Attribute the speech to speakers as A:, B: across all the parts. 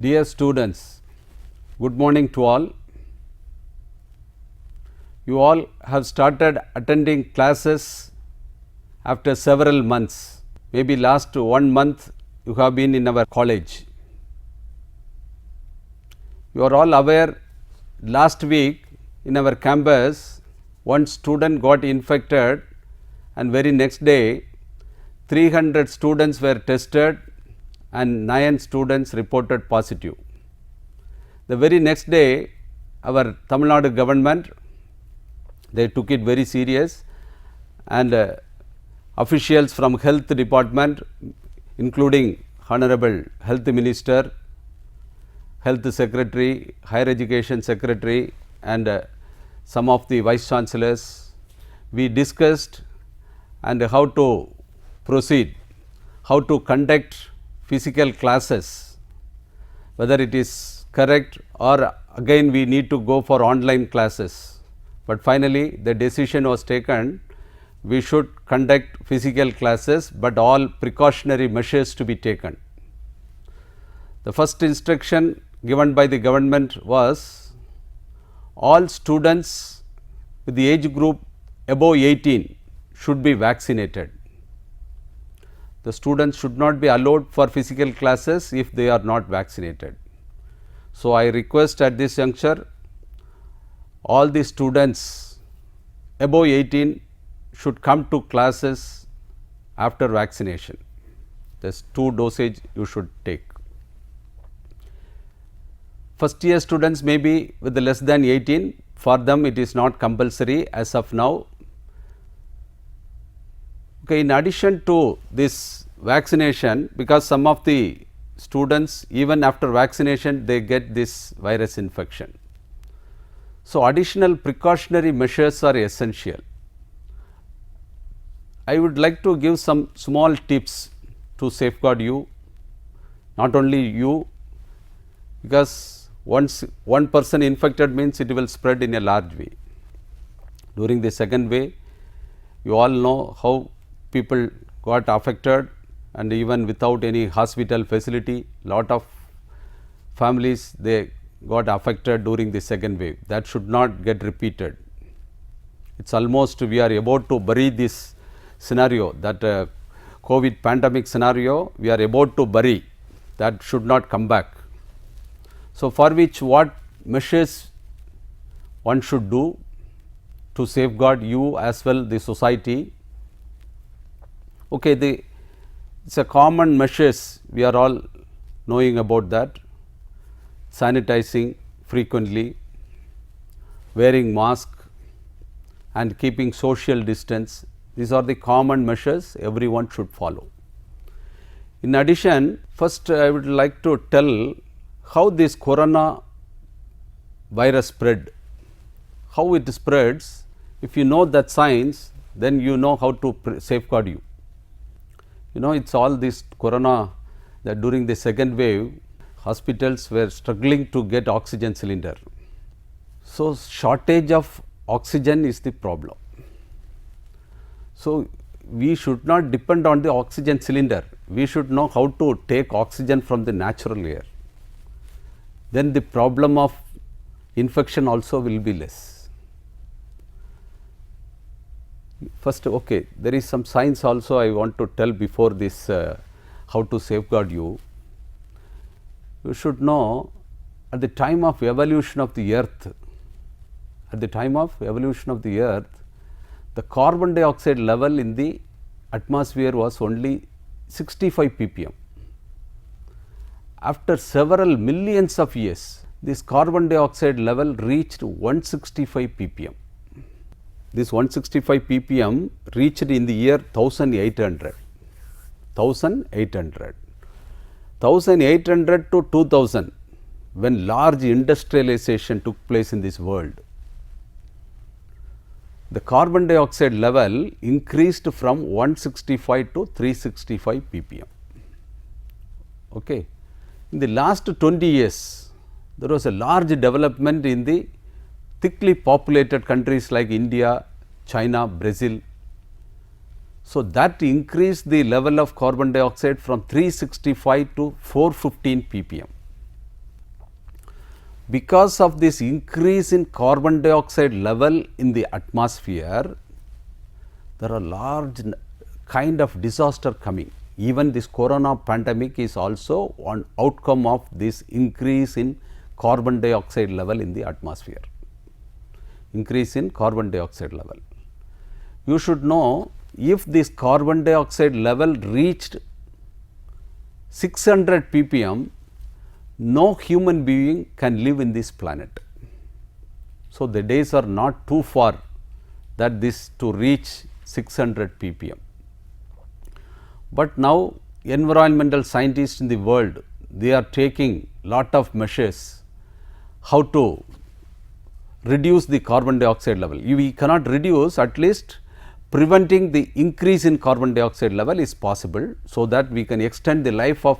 A: Dear students, good morning to all. You all have started attending classes after several months. Maybe last 1 month you have been in our college. You are all aware, last week in our campus one student got infected and very next day 300 students were tested and 9 students reported positive. The very next day our Tamil Nadu government, they took it very serious, and officials from health department including Honorable Health Minister, Health Secretary, Higher Education Secretary and some of the Vice Chancellors, we discussed and how to proceed, how to conduct physical classes, whether it is correct or again we need to go for online classes. But finally the decision was taken, we should conduct physical classes, but all precautionary measures to be taken. The first instruction given by the government was all students with the age group above 18 should be vaccinated. The students should not be allowed for physical classes if they are not vaccinated. So, I request at this juncture all the students above 18 should come to classes after vaccination. There is 2 dosage you should take. First year students may be with less than 18, for them it is not compulsory as of now. Okay, in addition to this vaccination, because some of the students even after vaccination they get this virus infection. So, additional precautionary measures are essential. I would like to give some small tips to safeguard you, not only you, because once one person infected means it will spread in a large way. During the second wave, you all know how people got affected, and even without any hospital facility, lot of families they got affected during the second wave. That should not get repeated. It is almost we are about to bury this scenario, that COVID pandemic scenario we are about to bury, that should not come back. So, for which what measures one should do to safeguard you as well the society? Okay, it is a common measures, we are all knowing about that. Sanitizing frequently, wearing mask and keeping social distance, these are the common measures everyone should follow. In addition, first I would like to tell how this corona virus spread, how it spreads. If you know that science, then you know how to safeguard you. You know, it is all this corona, that during the second wave hospitals were struggling to get oxygen cylinder. So, shortage of oxygen is the problem. So, we should not depend on the oxygen cylinder, we should know how to take oxygen from the natural air. Then the problem of infection also will be less. First, okay, there is some science also I want to tell before this, how to safeguard you. You should know at the time of evolution of the earth, the carbon dioxide level in the atmosphere was only 65 ppm. After several millions of years, this carbon dioxide level reached 165 ppm. This 165 ppm reached in the year 1800 to 2000, when large industrialization took place in this world. The carbon dioxide level increased from 165 to 365 ppm. Okay. In the last 20 years, there was a large development in the thickly populated countries like India, China, Brazil. So, that increased the level of carbon dioxide from 365 to 415 ppm. because of this increase in carbon dioxide level in the atmosphere, there are large kind of disaster coming. Even this corona pandemic is also one outcome of this increase in carbon dioxide level in the atmosphere. Increase in carbon dioxide level. You should know, if this carbon dioxide level reached 600 ppm, no human being can live in this planet. So, the days are not too far that this to reach 600 ppm. But now environmental scientists in the world, they are taking lot of measures how to reduce the carbon dioxide level. We cannot reduce, at least preventing the increase in carbon dioxide level is possible, so that we can extend the life of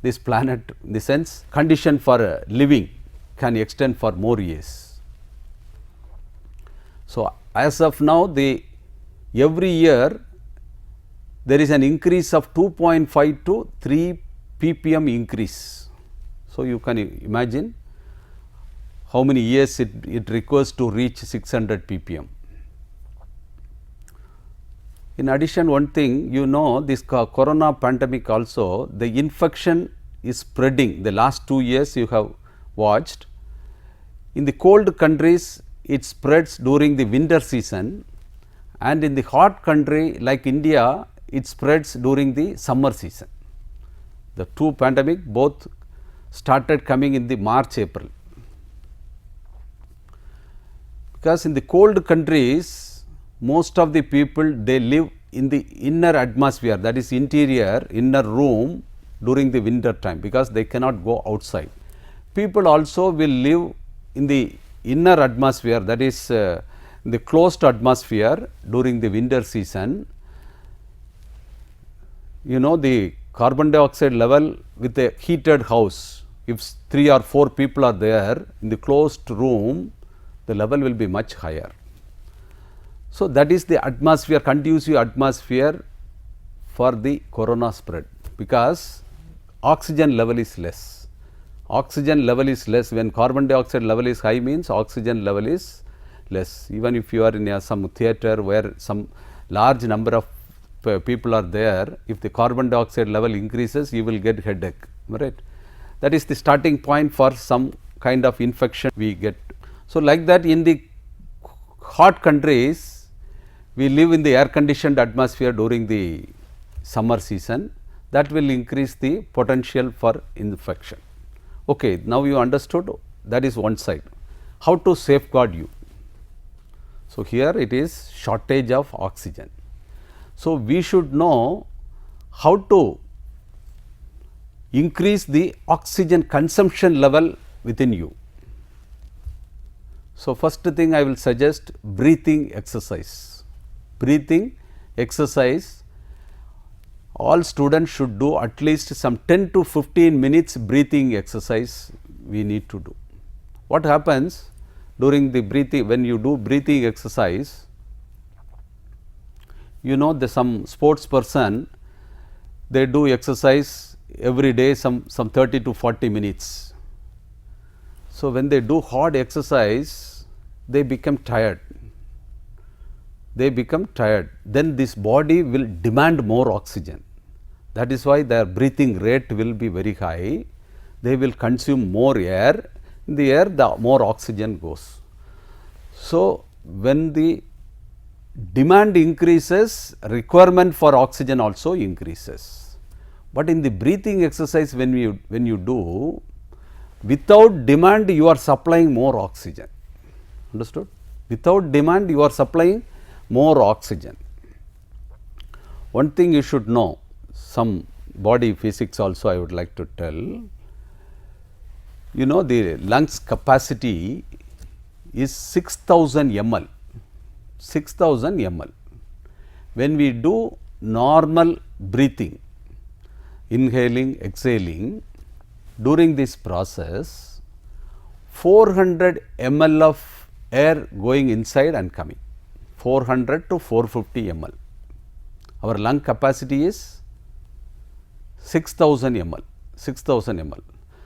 A: this planet, in the sense condition for living can extend for more years. So, as of now, every year there is an increase of 2.5 to 3 ppm increase. So, you can imagine how many years it requires to reach 600 ppm. In addition, one thing, this corona pandemic also, the infection is spreading. The last 2 years you have watched, in the cold countries it spreads during the winter season, and in the hot country like India it spreads during the summer season. The two pandemic both started coming in the March, April. Because in the cold countries, most of the people, they live in the inner atmosphere, that is inner room during the winter time, because they cannot go outside. People also will live in the inner atmosphere, that is the closed atmosphere during the winter season. The carbon dioxide level with a heated house, if 3 or 4 people are there in the closed room, the level will be much higher. So, that is the atmosphere, conducive atmosphere for the corona spread, because oxygen level is less. Oxygen level is less. When carbon dioxide level is high, means oxygen level is less. Even if you are in some theatre where some large number of people are there, if the carbon dioxide level increases, you will get headache, right. That is the starting point for some kind of infection we get. So, like that, in the hot countries, we live in the air conditioned atmosphere during the summer season, that will increase the potential for infection. Okay, now you understood, that is one side. How to safeguard you? So, here it is shortage of oxygen. So, we should know how to increase the oxygen consumption level within you. So, first thing I will suggest, breathing exercise. Breathing exercise, all students should do at least some 10 to 15 minutes breathing exercise we need to do. What happens during the breathing, when you do breathing exercise, some sports person, they do exercise every day some 30 to 40 minutes. So, when they do hard exercise, they become tired. Then this body will demand more oxygen. That is why their breathing rate will be very high. They will consume more air. In the air, the more oxygen goes. So, when the demand increases, requirement for oxygen also increases. But in the breathing exercise, when you do, without demand you are supplying more oxygen. Understood? Without demand you are supplying more oxygen. One thing you should know, some body physics also I would like to tell. The lungs capacity is 6000 ml. 6000 ml. When we do normal breathing, inhaling, exhaling, during this process, 400 ml of air going inside and coming. 400 to 450 ml. Our lung capacity is 6000 ml. 6000 ml.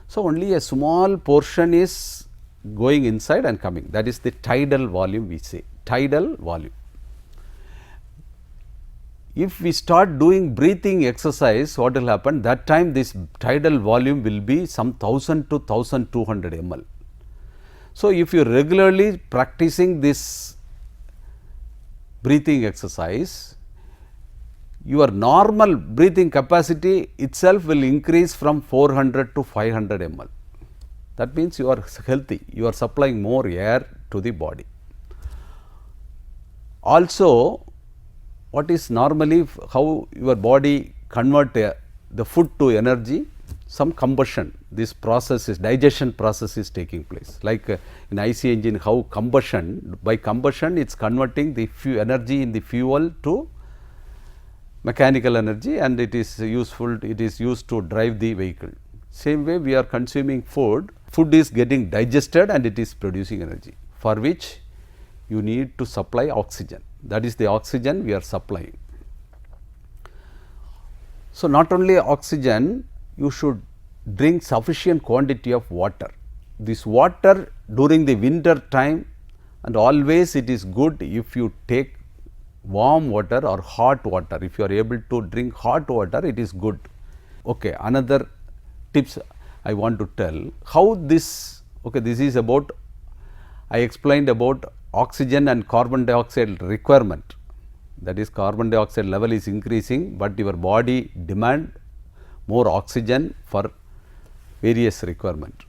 A: So, only a small portion is going inside and coming. That is the tidal volume, we say, tidal volume. If we start doing breathing exercise, what will happen? That time this tidal volume will be some 1000 to 1200 ml. So, if you regularly practicing this breathing exercise, your normal breathing capacity itself will increase from 400 to 500 ml. That means you are healthy, you are supplying more air to the body. Also, what is normally how your body convert the food to energy? Some combustion, this process is digestion process is taking place, like in IC engine, how combustion, by combustion it is converting the energy in the fuel to mechanical energy, and it is useful, it is used to drive the vehicle. Same way we are consuming food, food is getting digested and it is producing energy, for which you need to supply oxygen. That is the oxygen we are supplying. So, not only oxygen, you should drink sufficient quantity of water. This water during the winter time, and always it is good if you take warm water or hot water. If you are able to drink hot water, it is good. Okay, another tips I want to tell how this, okay, this is about, I explained about oxygen and carbon dioxide requirement. That is, carbon dioxide level is increasing, but your body demand more oxygen for various requirement.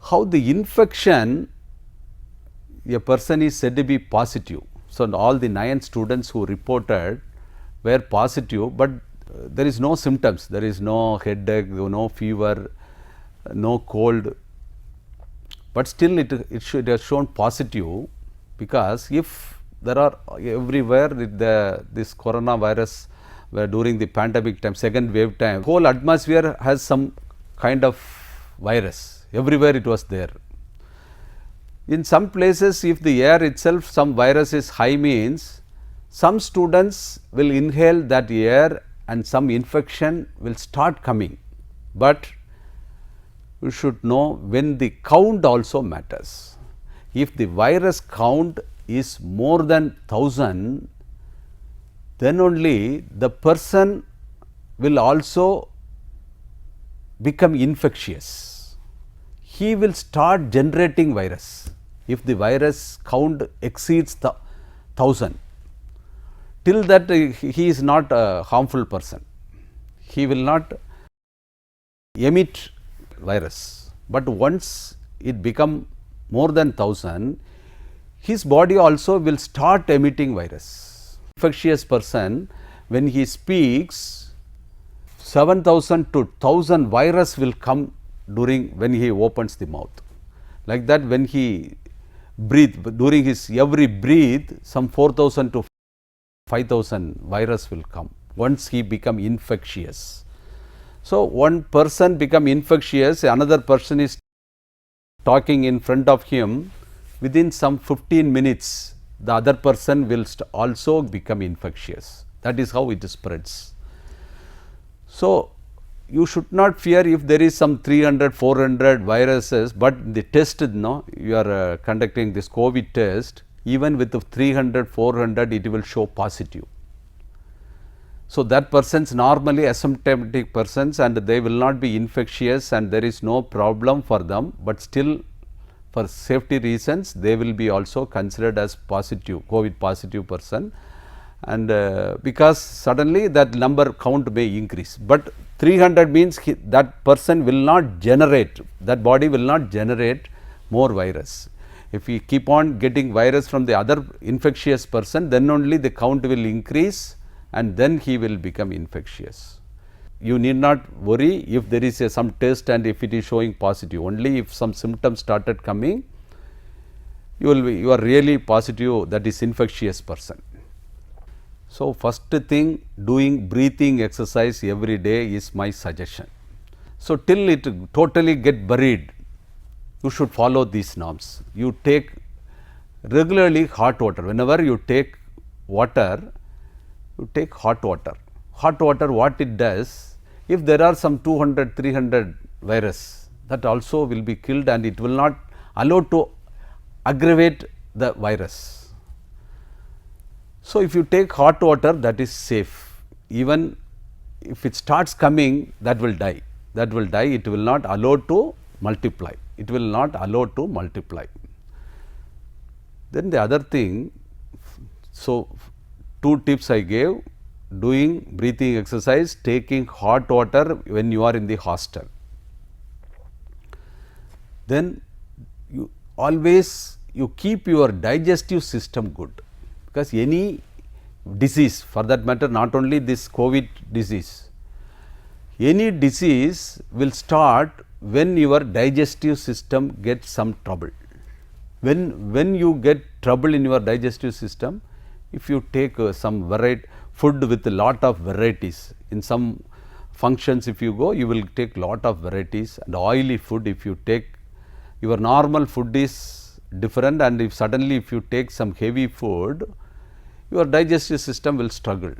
A: How the infection, a person is said to be positive. So, all the 9 students who reported were positive, but there is no symptoms, there is no headache, no fever, no cold, but still it should have shown positive, because if there are everywhere this coronavirus during the pandemic time, second wave time, whole atmosphere has some kind of virus, everywhere it was there. In some places, if the air itself some virus is high, means some students will inhale that air and some infection will start coming, but you should know when the count also matters. If the virus count is more than 1000, then only the person will also become infectious. He will start generating virus. If the virus count exceeds the 1000, till that he is not a harmful person, he will not emit virus, but once it become more than 1000, his body also will start emitting virus. Infectious person, when he speaks, 7000 to 1000 virus will come during when he opens the mouth. Like that, when he breathe, during his every breathe, some 4000 to 5000 virus will come once he become infectious. So, one person become infectious, another person is talking in front of him, within some 15 minutes the other person will also become infectious. That is how it spreads. So, you should not fear if there is some 300, 400 viruses, but the test, no, you are conducting this COVID test, even with the 300, 400 it will show positive. So, that persons normally asymptomatic persons and they will not be infectious and there is no problem for them, but still for safety reasons they will be also considered as positive, COVID positive person, and because suddenly that number count may increase, but 300 means that person will not generate, that body will not generate more virus. If we keep on getting virus from the other infectious person, then only the count will increase and then he will become infectious. You need not worry if there is some test and if it is showing positive. Only if some symptoms started coming, you are really positive that is infectious person. So, first thing, doing breathing exercise every day is my suggestion. So, till it totally get buried, you should follow these norms. You take regularly hot water. Whenever you take water, you take hot water. Hot water, what it does, if there are some 200, 300 virus, that also will be killed, and it will not allow to aggravate the virus. So, if you take hot water, that is safe. Even if it starts coming, that will die, it will not allow to multiply, Then the other thing, so 2 tips I gave: doing breathing exercise, taking hot water when you are in the hostel. Then you always keep your digestive system good, because any disease, for that matter not only this COVID disease, any disease will start when your digestive system gets some trouble. When you get trouble in your digestive system, if you take some food with a lot of varieties, in some functions if you go, you will take lot of varieties, and oily food, if you take, your normal food is different, and if suddenly if you take some heavy food, your digestive system will struggle.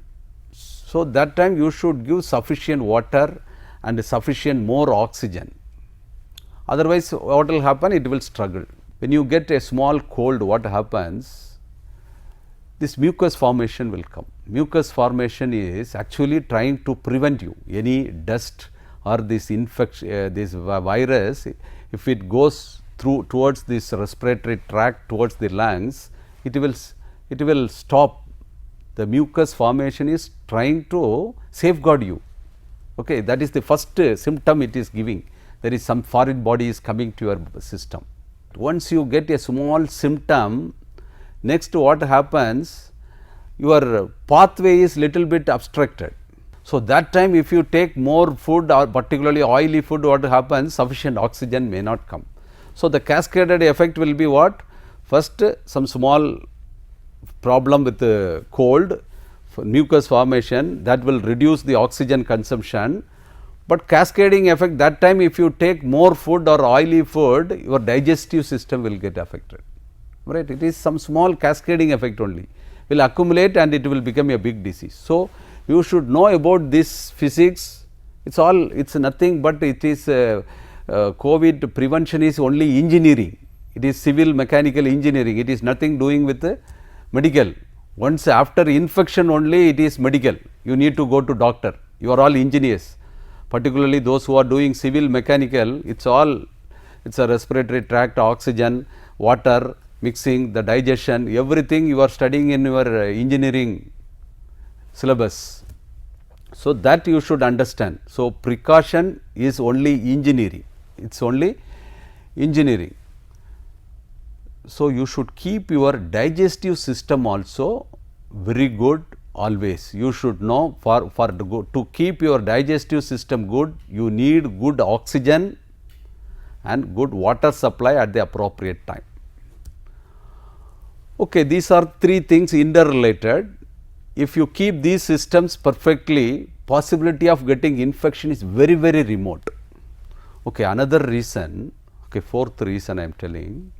A: So, that time you should give sufficient water and sufficient more oxygen, otherwise what will happen, it will struggle. When you get a small cold, what happens, this mucus formation will come. Mucus formation is actually trying to prevent you, any dust or this infection, this virus, if it goes through towards this respiratory tract, towards the lungs, it will stop. The mucus formation is trying to safeguard you. Okay, that is the first symptom it is giving. There is some foreign body is coming to your system. Once you get a small symptom, next what happens, your pathway is little bit obstructed. So, that time if you take more food or particularly oily food, what happens, sufficient oxygen may not come. So, the cascaded effect will be what? First, some small problem with the cold, mucus formation, that will reduce the oxygen consumption, but cascading effect, that time if you take more food or oily food, your digestive system will get affected, right. It is some small cascading effect only, will accumulate and it will become a big disease. So, you should know about this physics, it is nothing but it is COVID prevention is only engineering, it is civil mechanical engineering, it is nothing doing with medical. Once after infection only it is medical, you need to go to doctor, you are all engineers, particularly those who are doing civil mechanical, it is a respiratory tract, oxygen, water, mixing, the digestion, everything you are studying in your engineering syllabus. So, that you should understand. So, precaution is only engineering, it is only engineering. So, you should keep your digestive system also very good always. You should know to keep your digestive system good, you need good oxygen and good water supply at the appropriate time. Okay, these are 3 things interrelated. If you keep these systems perfectly, possibility of getting infection is very, very remote. Okay, another reason, okay, 4th reason I am telling,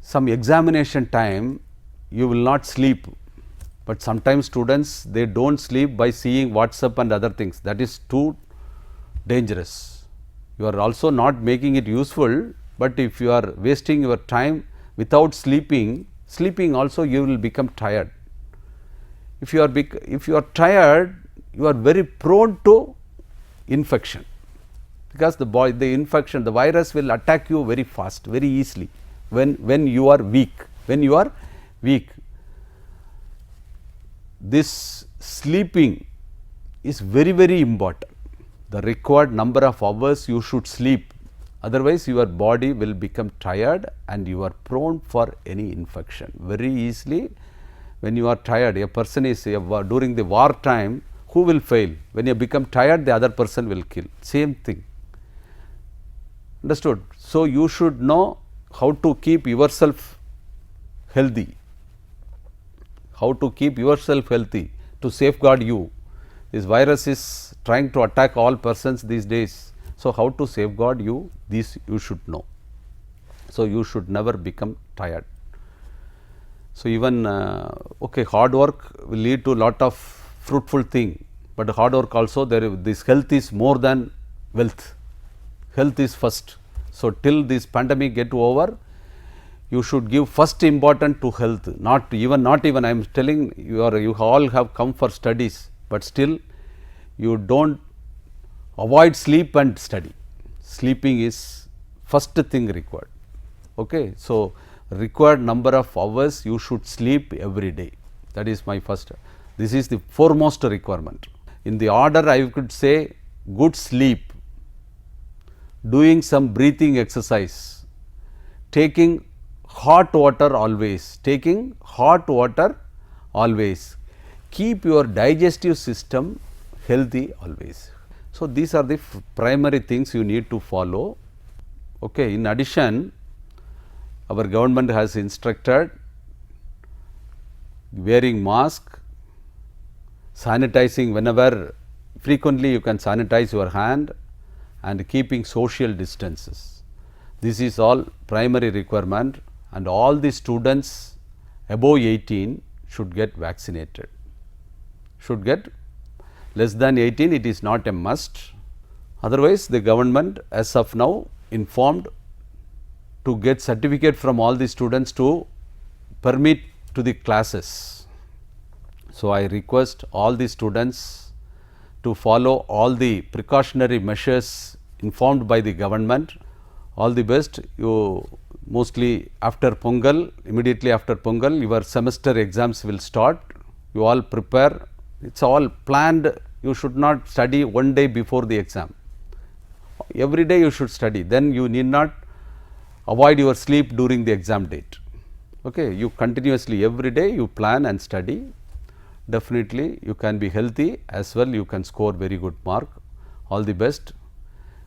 A: some examination time you will not sleep, but sometimes students they do not sleep by seeing WhatsApp and other things, that is too dangerous. You are also not making it useful, but if you are wasting your time without sleeping also you will become tired. If you are tired, you are very prone to infection, because the infection, the virus will attack you very fast, very easily when you are weak. This sleeping is very, very important. The required number of hours you should sleep, otherwise your body will become tired and you are prone for any infection very easily. When you are tired, a person is during the war time, who will fail? When you become tired, the other person will kill, same thing, understood. So, you should know how to keep yourself healthy, to safeguard you. This virus is trying to attack all persons these days. So, how to safeguard you, this you should know. So, you should never become tired. So, even okay, hard work will lead to lot of fruitful thing, but hard work also this health is more than wealth. Health is first. So, till this pandemic get over, you should give first importance to health, not even I am telling you all have come for studies, but still you don't avoid sleep and study. Sleeping is first thing required. Okay. So, required number of hours you should sleep every day, that is my first, this is the foremost requirement. In the order I could say good sleep, doing some breathing exercise, taking hot water always, keep your digestive system healthy always. So, these are the primary things you need to follow. Okay. In addition, our government has instructed wearing mask, sanitizing whenever, frequently you can sanitize your hand, and keeping social distances. This is all primary requirement, and all the students above 18 should get vaccinated. Should get, less than 18 it is not a must. Otherwise, the government as of now informed to get certificate from all the students to permit to the classes. So, I request all the students to follow all the precautionary measures informed by the government. All the best. You mostly after Pongal, immediately after Pongal, your semester exams will start. You all prepare, it is all planned. You should not study one day before the exam. Every day you should study, then you need not avoid your sleep during the exam date. Okay. You continuously every day you plan and study, definitely you can be healthy as well, you can score very good mark. All the best.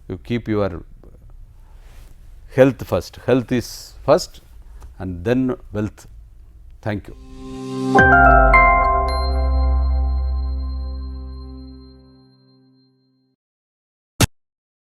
A: You keep your health first, health is first and then wealth. Thank you.